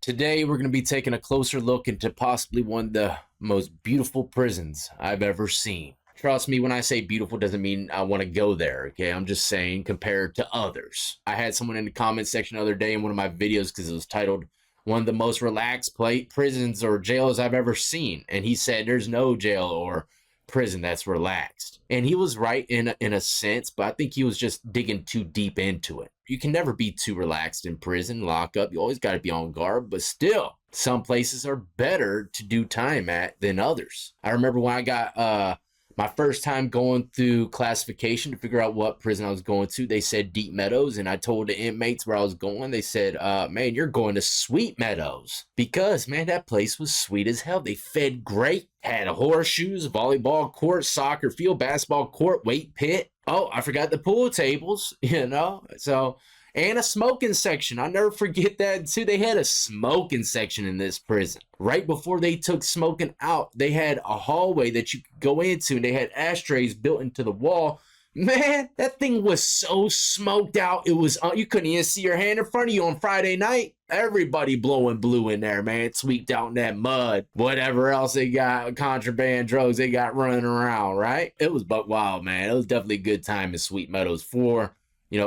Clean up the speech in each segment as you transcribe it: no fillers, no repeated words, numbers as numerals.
Today, we're going to be taking a closer look into possibly one of the most beautiful prisons I've ever seen. Trust me, when I say beautiful, doesn't mean I want to go there, okay? I'm just saying compared to others. I had someone in the comment section the other day in one of my videos because it was titled, one of the most relaxed prisons or jails I've ever seen. And he said, there's no jail or prison that's relaxed. And he was right in a sense, but I think he was just digging too deep into it. You can never be too relaxed in prison, lockup. You always got to be on guard, but still, some places are better to do time at than others. I remember when I got my first time going through classification to figure out what prison I was going to, they said Deep Meadows, and I told the inmates where I was going. They said, man, you're going to Sweet Meadows. Because, man, that place was sweet as hell. They fed great, had horseshoes, volleyball court, soccer field, basketball court, weight pit. Oh, I forgot the pool tables, so... And a smoking section. I'll never forget that, too. They had a smoking section in this prison. Right before they took smoking out, they had a hallway that you could go into, and they had ashtrays built into the wall. Man, that thing was so smoked out. It was, you couldn't even see your hand in front of you on Friday night. Everybody blowing blue in there, man. Tweaked out in that mud. Whatever else they got, contraband drugs they got running around, right? It was buck wild, man. It was definitely a good time in Sweet Meadows 4.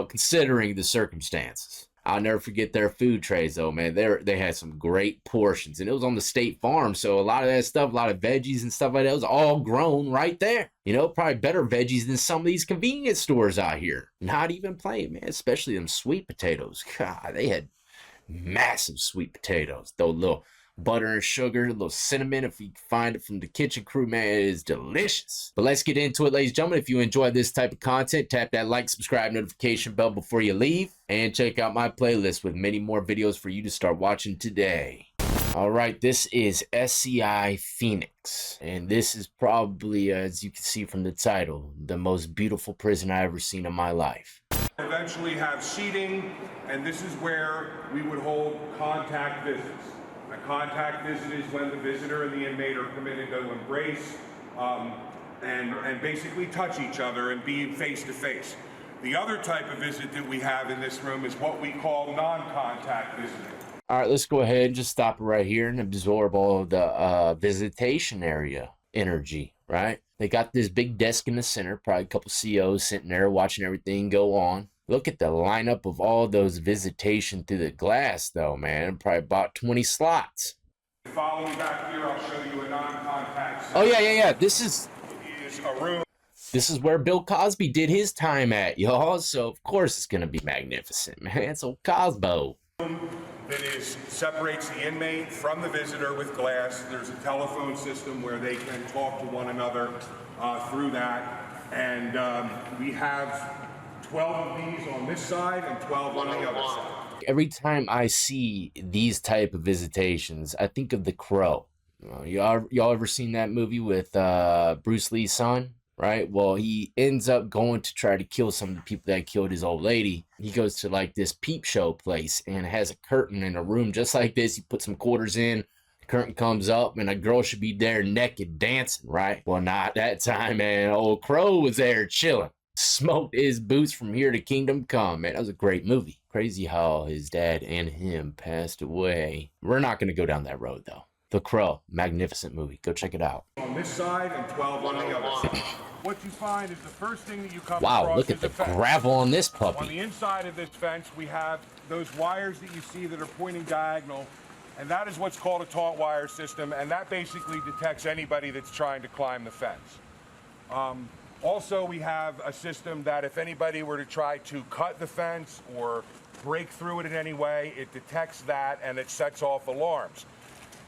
Considering the circumstances. I'll never forget their food trays, though, man. They had some great portions, and it was on the state farm, so a lot of that stuff, a lot of veggies and stuff like that was all grown right there. Probably better veggies than some of these convenience stores out here. Not even playing, man, especially them sweet potatoes. God, they had massive sweet potatoes. Those little butter and sugar, a little cinnamon. If you find it from the kitchen crew, man, it is delicious. But let's get into it, ladies and gentlemen. If you enjoy this type of content, tap that like, subscribe, notification bell before you leave, and check out my playlist with many more videos for you to start watching today. All right, this is SCI Phoenix, and this is probably, as you can see from the title, the most beautiful prison I've ever seen in my life. Eventually have seating, and this is where we would hold contact visits. A contact visit is when the visitor and the inmate are permitted to embrace and basically touch each other and be face to face. The other type of visit that we have in this room is what we call non-contact visiting. All right, let's go ahead and just stop right here and absorb all of the visitation area energy, right? They got this big desk in the center, probably a couple COs sitting there watching everything go on. Look at the lineup of all those visitation through the glass, though, man. Probably about 20 slots. Follow me back here. I'll show you a non-contact center. Oh, yeah. This is a room. This is where Bill Cosby did his time at, y'all. So, of course, it's going to be magnificent, man. It's old Cosbo. That separates the inmate from the visitor with glass. There's a telephone system where they can talk to one another through that. And we have 12 of these on this side and 12 on the other side. Every time I see these type of visitations, I think of The Crow. Y'all ever seen that movie with Bruce Lee's son? Right? Well, he ends up going to try to kill some of the people that killed his old lady. He goes to like this peep show place and has a curtain in a room just like this. He puts some quarters in, the curtain comes up, and a girl should be there naked dancing, right? Well, not that time, man. Old Crow was there chilling. Smoked his boots from here to Kingdom Come, man. That was a great movie. Crazy how his dad and him passed away. We're not going to go down that road, though. The Crow, magnificent movie. Go check it out. On this side and 12 on the other side. What you find is the first thing that you come across. Wow, look at the gravel on this puppy. On the inside of this fence, we have those wires that you see that are pointing diagonal, and that is what's called a taut wire system, and that basically detects anybody that's trying to climb the fence. Also, we have a system that if anybody were to try to cut the fence or break through it in any way, it detects that and it sets off alarms.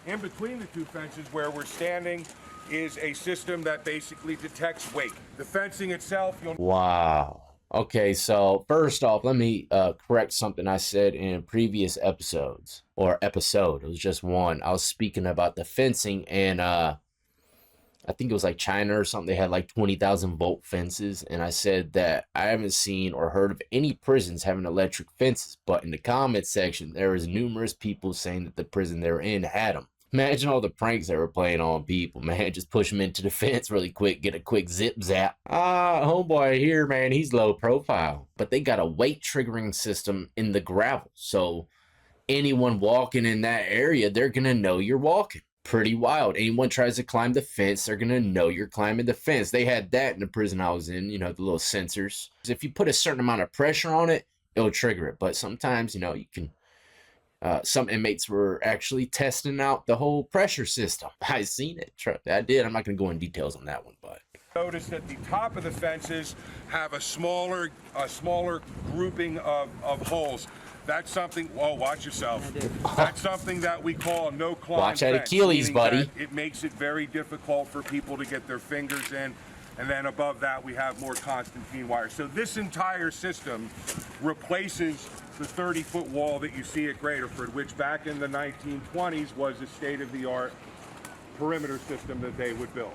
In between the two fences where we're standing is a system that basically detects weight. The fencing itself, Wow. Okay, so first off, let me correct something I said in previous episodes, or episode. It was just one. I was speaking about the fencing, and I think it was like China or something. They had like 20,000 volt fences, and I said that I haven't seen or heard of any prisons having electric fences, but in the comment section, there was numerous people saying that the prison they were in had them. Imagine all the pranks they were playing on people, man. Just push them into the fence really quick, get a quick zip zap. Homeboy here, man, he's low profile. But they got a weight triggering system in the gravel. So anyone walking in that area, they're going to know you're walking. Pretty wild. Anyone tries to climb the fence, they're going to know you're climbing the fence. They had that in the prison I was in, you know, the little sensors. If you put a certain amount of pressure on it, it'll trigger it. But sometimes, you know, you can, some inmates were actually testing out the whole pressure system. I seen it. I did. I'm not going to go in details on that one, but. Notice that the top of the fences have a smaller grouping of holes. That's something, oh, watch yourself. That's something that we call a no-climb Watch that fence, Achilles, buddy. it makes it very difficult for people to get their fingers in. And then above that, we have more Constantine wire. So this entire system replaces the 30-foot wall that you see at Graterford, which back in the 1920s was a state-of-the-art perimeter system that they would build.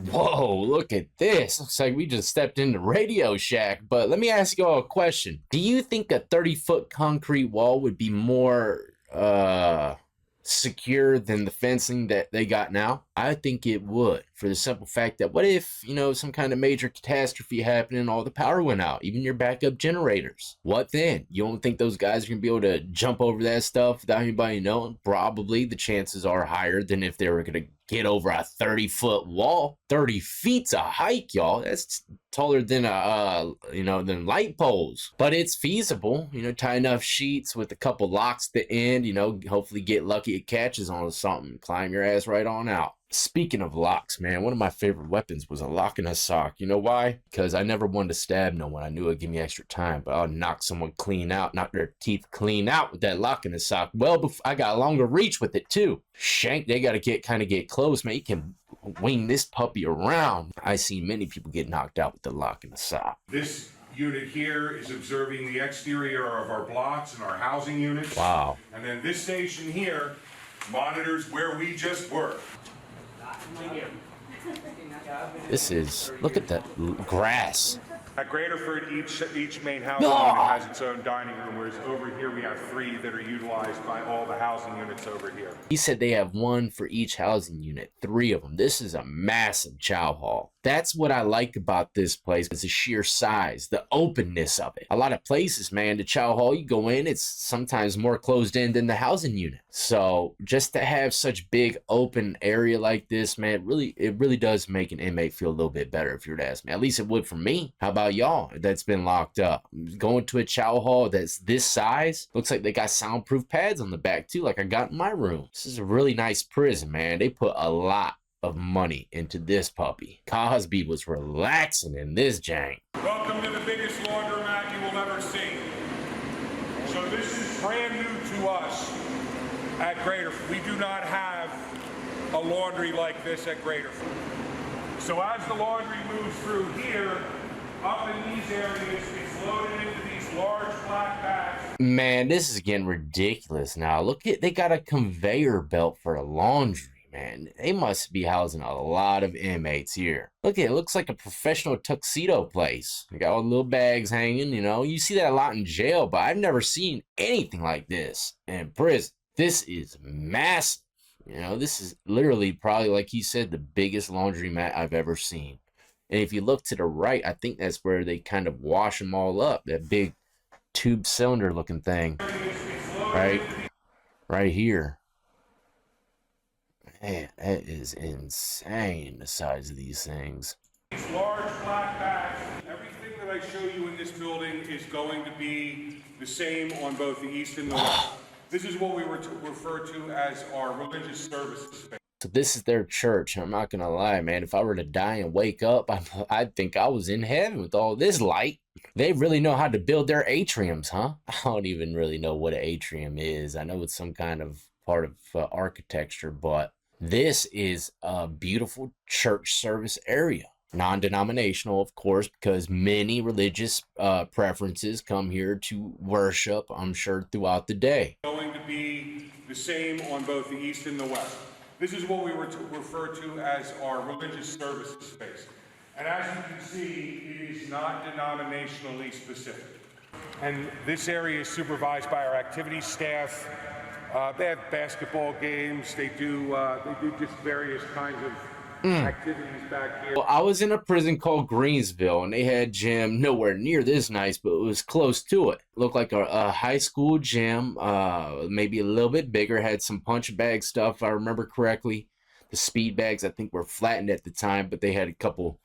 Whoa, look at this. Looks like we just stepped into Radio Shack. But let me ask you all a question. Do you think a 30-foot concrete wall would be more secure than the fencing that they got now? I think it would, for the simple fact that what if, you know, some kind of major catastrophe happened and all the power went out, even your backup generators? What then? You don't think those guys are going to be able to jump over that stuff without anybody knowing? Probably. The chances are higher than if they were going to get over a 30-foot wall. 30 feet's a hike, y'all. That's taller than than light poles. But it's feasible. You know, tie enough sheets with a couple locks at the end, you know, hopefully get lucky it catches on something. Climb your ass right on out. Speaking of locks, man, one of my favorite weapons was a lock and a sock. You know why? Because I never wanted to stab no one. I knew it'd give me extra time, but I'll knock someone clean out, knock their teeth clean out with that lock and a sock. Well, I got a longer reach with it too. Shank, they got to kind of get close, man. You can wing this puppy around. I see many people get knocked out with the lock and the sock. This unit here is observing the exterior of our blocks and our housing units. Wow. And then this station here monitors where we just were. This is, look at that grass. At Graterford, each main housing unit has its own dining room, whereas over here we have 3 that are utilized by all the housing units over here. He said they have 1 for each housing unit, 3 of them. This is a massive chow hall. That's what I like about this place, is the sheer size, the openness of it. A lot of places, man, the chow hall, you go in, it's sometimes more closed in than the housing unit. So just to have such big open area like this, man, it really does make an inmate feel a little bit better, if you were to ask me. At least it would for me. How about y'all that's been locked up? Going to a chow hall that's this size, looks like they got soundproof pads on the back too, like I got in my room. This is a really nice prison, man. They put a lot of money into this puppy. Cosby was relaxing in this jank. Welcome to the biggest laundromat you will ever see. So this is brand new to us at Graterford. We do not have a laundry like this at Graterford. So as the laundry moves through here, up in these areas, it's loaded into these large black bags. Man, this is getting ridiculous now. Look at, they got a conveyor belt for the laundry. Man, they must be housing a lot of inmates here. Look at it, looks like a professional tuxedo place. They got all the little bags hanging, you know. You see that a lot in jail, but I've never seen anything like this in prison. This is massive. You know, this is literally probably, like he said, the biggest laundromat I've ever seen. And if you look to the right, I think that's where they kind of wash them all up. That big tube cylinder looking thing. Right here. Man, that is insane, the size of these things. These large black bags, everything that I show you in this building is going to be the same on both the east and the west. This is what we refer to as our religious services space. So this is their church. I'm not going to lie, man. If I were to die and wake up, I'd think I was in heaven with all this light. They really know how to build their atriums, huh? I don't even really know what an atrium is. I know it's some kind of part of architecture, but this is a beautiful church service area. Non-denominational, of course, because many religious preferences come here to worship, I'm sure, throughout the day. Going to be the same on both the east and the west. This is what we refer to as our religious services space. And as you can see, it is not denominationally specific. And this area is supervised by our activities staff. They have basketball games. They do just various kinds of activities back here. Well, I was in a prison called Greensville, and they had gym nowhere near this nice, but it was close to it. Looked like a high school gym, maybe a little bit bigger. Had some punch bag stuff, if I remember correctly. The speed bags, I think, were flattened at the time, but they had a couple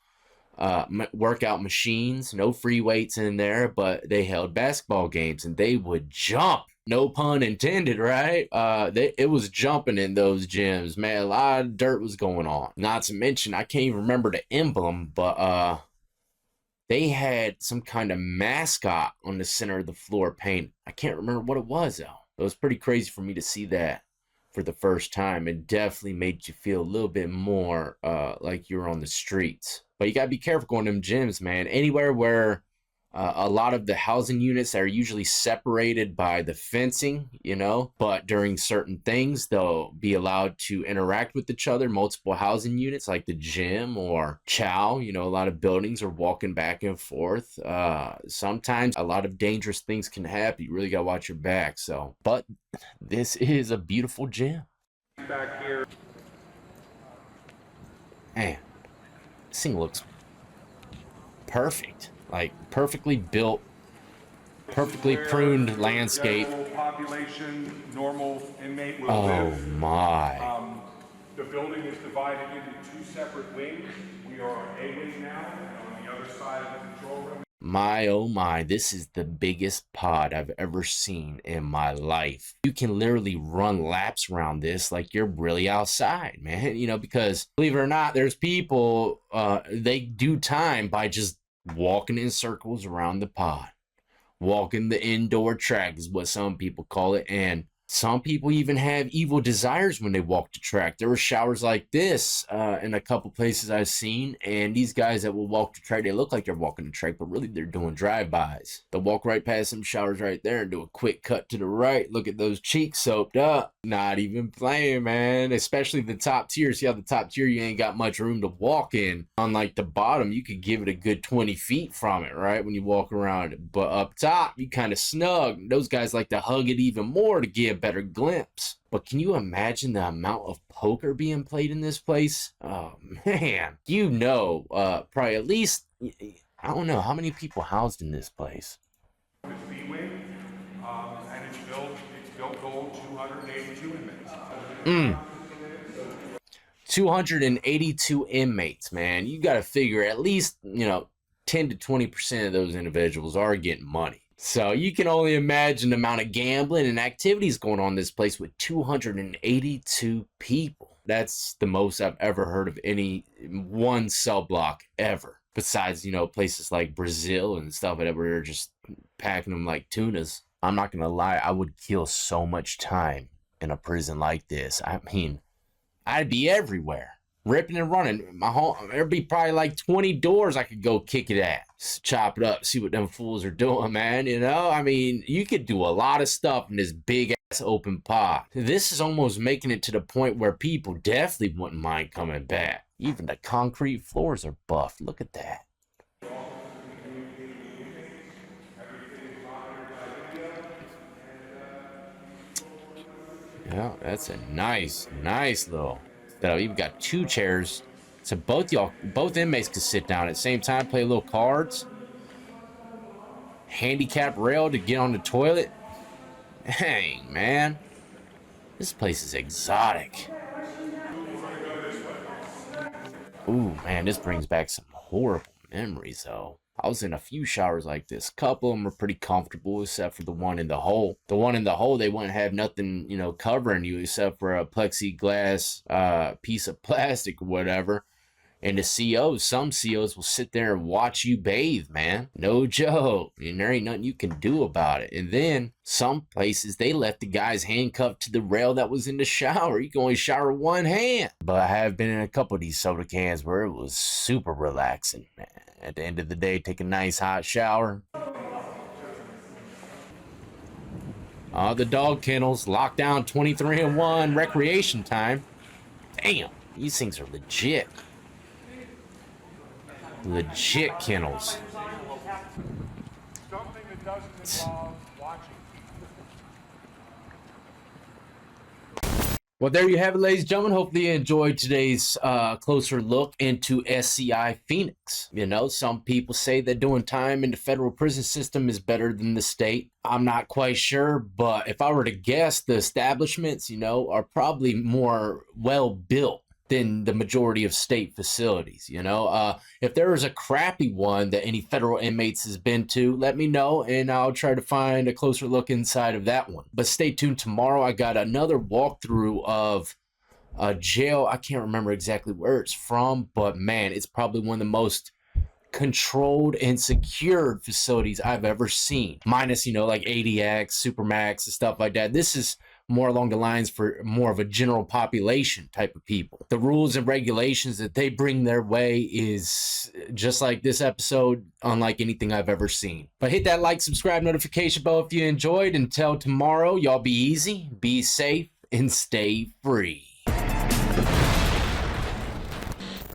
workout machines. No free weights in there, but they held basketball games, and they would jump. No pun intended, right? It was jumping in those gyms, man. A lot of dirt was going on. Not to mention, I can't even remember the emblem, but they had some kind of mascot on the center of the floor painted. I can't remember what it was, though. It was pretty crazy for me to see that for the first time. It definitely made you feel a little bit more like you're on the streets. But you gotta be careful going to them gyms, man. Anywhere where a lot of the housing units are usually separated by the fencing, you know, but during certain things, they'll be allowed to interact with each other. Multiple housing units like the gym or chow, you know, a lot of buildings are walking back and forth. Sometimes a lot of dangerous things can happen. You really got to watch your back. So, but this is a beautiful gym. Back here. Man, this thing looks perfect. Like perfectly built, perfectly pruned landscape. Population, normal inmate will Oh live. my. The building is divided into two separate wings. We are on A wing now, and on the other side of the control room. My oh my, this is the biggest pod I've ever seen in my life. You can literally run laps around this like you're really outside, man. You know, because believe it or not, there's people, they do time by just walking in circles around the pod. Walking the indoor track is what some people call it. And some people even have evil desires when they walk the track. There were showers like this in a couple places I've seen. And these guys that will walk the track, they look like they're walking the track, but really they're doing drive-bys. They'll walk right past some showers right there and do a quick cut to the right. Look at those cheeks soaped up. Not even playing, man. Especially the top tier. See how the top tier, you ain't got much room to walk in. Unlike the bottom, you could give it a good 20 feet from it, right? When you walk around it. But up top, you kind of snug. Those guys like to hug it even more to get a better glimpse. But can you imagine the amount of poker being played in this place? Oh, man. You know, probably at least, I don't know, how many people housed in this place? It's B wing, and it's built gold 282 inmates. 282 inmates, man. You got to figure at least, you know, 10 to 20% of those individuals are getting money. So you can only imagine the amount of gambling and activities going on in this place with 282 people. That's the most I've ever heard of any one cell block ever. Besides, you know, places like Brazil and stuff like that where they're just packing them like tunas. I'm not going to lie, I would kill so much time in a prison like this. I mean, I'd be everywhere. Ripping and running. There'd be probably like 20 doors I could go kick it at. Just chop it up, see what them fools are doing, man. You know, I mean, you could do a lot of stuff in this big ass open pod. This is almost making it to the point where people definitely wouldn't mind coming back. Even the concrete floors are buffed. Look at that. Yeah, that's a nice little. You've got two chairs, so both inmates can sit down at the same time, play little cards. Handicap rail to get on the toilet. Dang, man, this place is exotic. Ooh, man, this brings back some horrible memories, though. I was in a few showers like this. A couple of them were pretty comfortable, except for the one in the hole. The one in the hole, they wouldn't have nothing, you know, covering you except for a plexiglass piece of plastic or whatever. And the COs, some COs will sit there and watch you bathe, man. No joke. And there ain't nothing you can do about it. And then some places, they left the guys handcuffed to the rail that was in the shower. You can only shower with one hand. But I have been in a couple of these soda cans where it was super relaxing, man. At the end of the day, take a nice hot shower. The dog kennels, lockdown 23-1, recreation time. Damn, these things are legit. Legit kennels. Something that doesn't involve watching. Well, there you have it, ladies and gentlemen. Hopefully you enjoyed today's closer look into SCI Phoenix. You know, some people say that doing time in the federal prison system is better than the state. I'm not quite sure, but if I were to guess, the establishments, you know, are probably more well built than the majority of state facilities. You know, if there is a crappy one that any federal inmates has been to, let me know and I'll try to find a closer look inside of that one. But stay tuned tomorrow. I got another walkthrough of a jail. I can't remember exactly where it's from, but man, it's probably one of the most controlled and secured facilities I've ever seen, minus, you know, like ADX, Supermax and stuff like that. This is more along the lines for more of a general population type of people. The rules and regulations that they bring their way is just like this episode, unlike anything I've ever seen. But hit that like, subscribe, notification bell if you enjoyed. Until tomorrow, y'all be easy, be safe, and stay free.